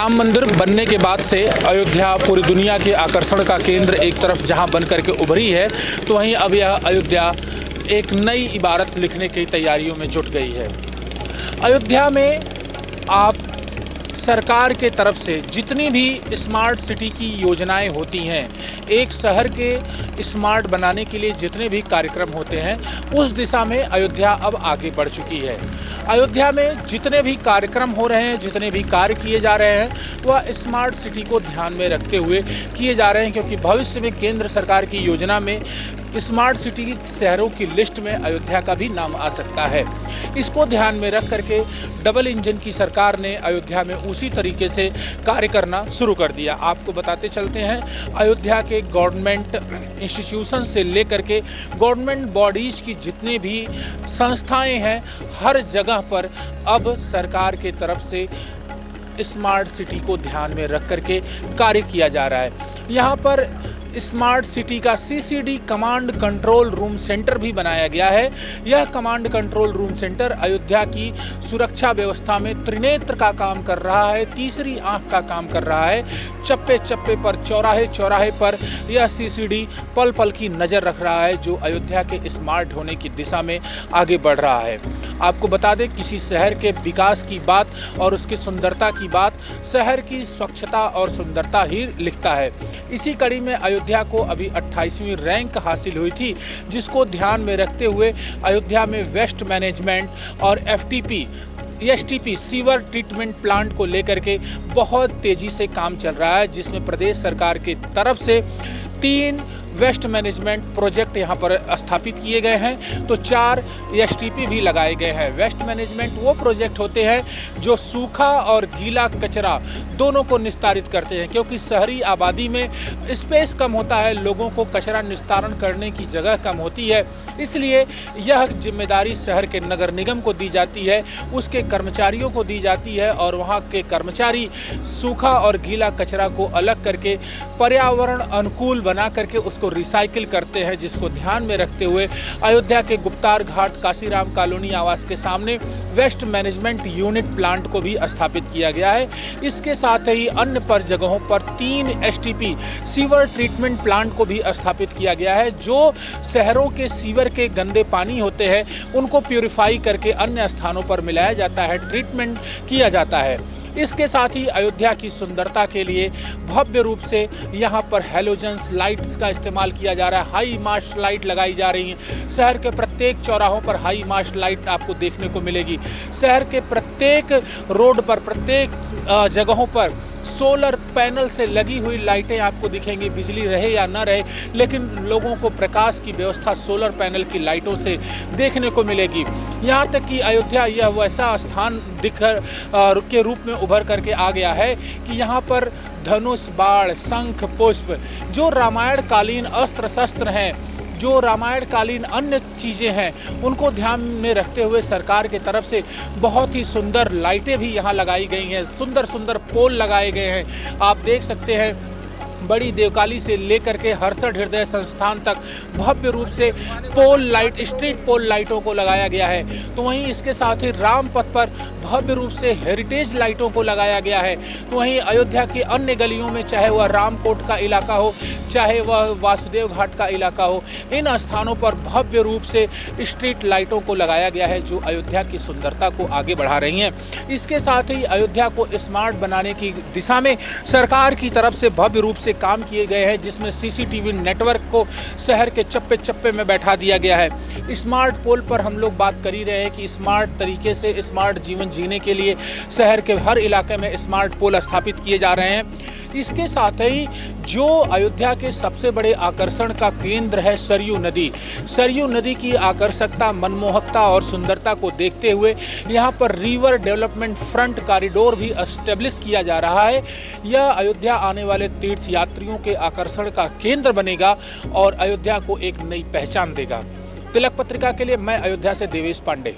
राम मंदिर बनने के बाद से अयोध्या पूरी दुनिया के आकर्षण का केंद्र एक तरफ जहां बन करके उभरी है, तो वहीं अब यह अयोध्या एक नई इबारत लिखने की तैयारियों में जुट गई है। अयोध्या में आप सरकार के तरफ से जितनी भी स्मार्ट सिटी की योजनाएं होती हैं, एक शहर के स्मार्ट बनाने के लिए जितने भी कार्यक्रम होते हैं, उस दिशा में अयोध्या अब आगे बढ़ चुकी है। अयोध्या में जितने भी कार्यक्रम हो रहे हैं, जितने भी कार्य किए जा रहे हैं, वह स्मार्ट सिटी को ध्यान में रखते हुए किए जा रहे हैं, क्योंकि भविष्य में केंद्र सरकार की योजना में स्मार्ट सिटी शहरों की लिस्ट में अयोध्या का भी नाम आ सकता है। इसको ध्यान में रख करके डबल इंजन की सरकार ने अयोध्या में उसी तरीके से कार्य करना शुरू कर दिया। आपको बताते चलते हैं, अयोध्या के गवर्नमेंट इंस्टीट्यूशन से लेकर के गवर्नमेंट बॉडीज़ की जितने भी संस्थाएं हैं, हर जगह पर अब सरकार के तरफ से स्मार्ट सिटी को ध्यान में रख करके कार्य किया जा रहा है। यहाँ पर स्मार्ट सिटी का CCD command control room centre भी बनाया गया है। यह command control room centre Ayodhya की सुरक्षा व्यवस्था में त्रिनेत्र का काम कर रहा है, तीसरी आंख का काम कर रहा है। चप्पे चप्पे पर, चौराहे चौराहे पर यह CCD पल पल की नज़र रख रहा है, जो अयोध्या के स्मार्ट होने की दिशा में आगे बढ़ रहा है। आपको बता दें, किसी शहर के विकास की बात और उसकी सुंदरता की बात शहर की स्वच्छता और सुंदरता ही लिखता है। इसी कड़ी में अयोध्या को अभी 28वीं रैंक हासिल हुई थी, जिसको ध्यान में रखते हुए अयोध्या में वेस्ट मैनेजमेंट और STP सीवर ट्रीटमेंट प्लांट को लेकर के बहुत तेज़ी से काम चल रहा है, जिसमें प्रदेश सरकार की तरफ से 3 वेस्ट मैनेजमेंट प्रोजेक्ट यहाँ पर स्थापित किए गए हैं, तो 4 STP भी लगाए गए हैं। वेस्ट मैनेजमेंट वो प्रोजेक्ट होते हैं जो सूखा और गीला कचरा दोनों को निस्तारित करते हैं, क्योंकि शहरी आबादी में स्पेस कम होता है, लोगों को कचरा निस्तारण करने की जगह कम होती है, इसलिए यह जिम्मेदारी शहर के नगर निगम को दी जाती है, उसके कर्मचारियों को दी जाती है, और वहाँ के कर्मचारी सूखा और गीला कचरा को अलग करके पर्यावरण अनुकूल बना करके उसको रिसाइकिल करते हैं, जिसको ध्यान में रखते हुए अयोध्या के गुप्तार घाट काशीराम कॉलोनी आवास के सामने वेस्ट मैनेजमेंट यूनिट प्लांट को भी स्थापित किया गया है। इसके साथ ही अन्य पर जगहों पर 3 STP सीवर ट्रीटमेंट प्लांट को भी स्थापित किया गया है, जो शहरों के सीवर के गंदे पानी होते हैं उनको प्यूरिफाई करके अन्य स्थानों पर मिलाया जाता है, ट्रीटमेंट किया जाता है। इसके साथ ही अयोध्या की सुंदरता के लिए भव्य रूप से यहाँ पर हैलोजन्स लाइट्स का इस्तेमाल किया जा रहा है, हाई मास्ट लाइट लगाई जा रही हैं। शहर के प्रत्येक चौराहों पर हाई मास्ट लाइट आपको देखने को मिलेगी। शहर के प्रत्येक रोड पर, प्रत्येक जगहों पर सोलर पैनल से लगी हुई लाइटें आपको दिखेंगी, बिजली रहे या ना रहे, लेकिन लोगों को प्रकाश की व्यवस्था सोलर पैनल की लाइटों से देखने को मिलेगी। यहाँ तक कि अयोध्या यह वैसा स्थान के रूप में उभर करके आ गया है कि यहाँ पर धनुष, बाण, शंख, पुष्प, जो रामायण कालीन अस्त्र शस्त्र हैं, जो रामायण कालीन अन्य चीज़ें हैं, उनको ध्यान में रखते हुए सरकार की तरफ से बहुत ही सुंदर लाइटें भी यहाँ लगाई गई हैं, सुंदर सुंदर पोल लगाए गए हैं। आप देख सकते हैं, बड़ी देवकाली से लेकर के हर्षद हृदय संस्थान तक भव्य रूप से पोल लाइट, स्ट्रीट पोल लाइटों को लगाया गया है। तो वहीं इसके साथ ही रामपथ पर भव्य रूप से हेरिटेज लाइटों को लगाया गया है। तो वहीं अयोध्या की अन्य गलियों में, चाहे वह रामकोट का इलाका हो, चाहे वह वासुदेव घाट का इलाका हो, इन स्थानों पर भव्य रूप से स्ट्रीट लाइटों को लगाया गया है, जो अयोध्या की सुंदरता को आगे बढ़ा रही हैं। इसके साथ ही अयोध्या को स्मार्ट बनाने की दिशा में सरकार की तरफ से भव्य रूप से काम किए गए हैं, जिसमें CCTV नेटवर्क को शहर के चप्पे चप्पे में बैठा दिया गया है। स्मार्ट पोल पर हम लोग बात कर ही रहे हैं कि स्मार्ट तरीके से स्मार्ट जीवन जीने के लिए शहर के हर इलाके में स्मार्ट पोल स्थापित किए जा रहे हैं। इसके साथ ही जो अयोध्या के सबसे बड़े आकर्षण का केंद्र है सरयू नदी, सरयू नदी की आकर्षकता, मनमोहकता और सुंदरता को देखते हुए यहाँ पर रिवर डेवलपमेंट फ्रंट कॉरिडोर भी एस्टेब्लिश किया जा रहा है। यह अयोध्या आने वाले तीर्थ यात्रियों के आकर्षण का केंद्र बनेगा और अयोध्या को एक नई पहचान देगा। तिलक पत्रिका के लिए मैं अयोध्या से देवेश पांडे।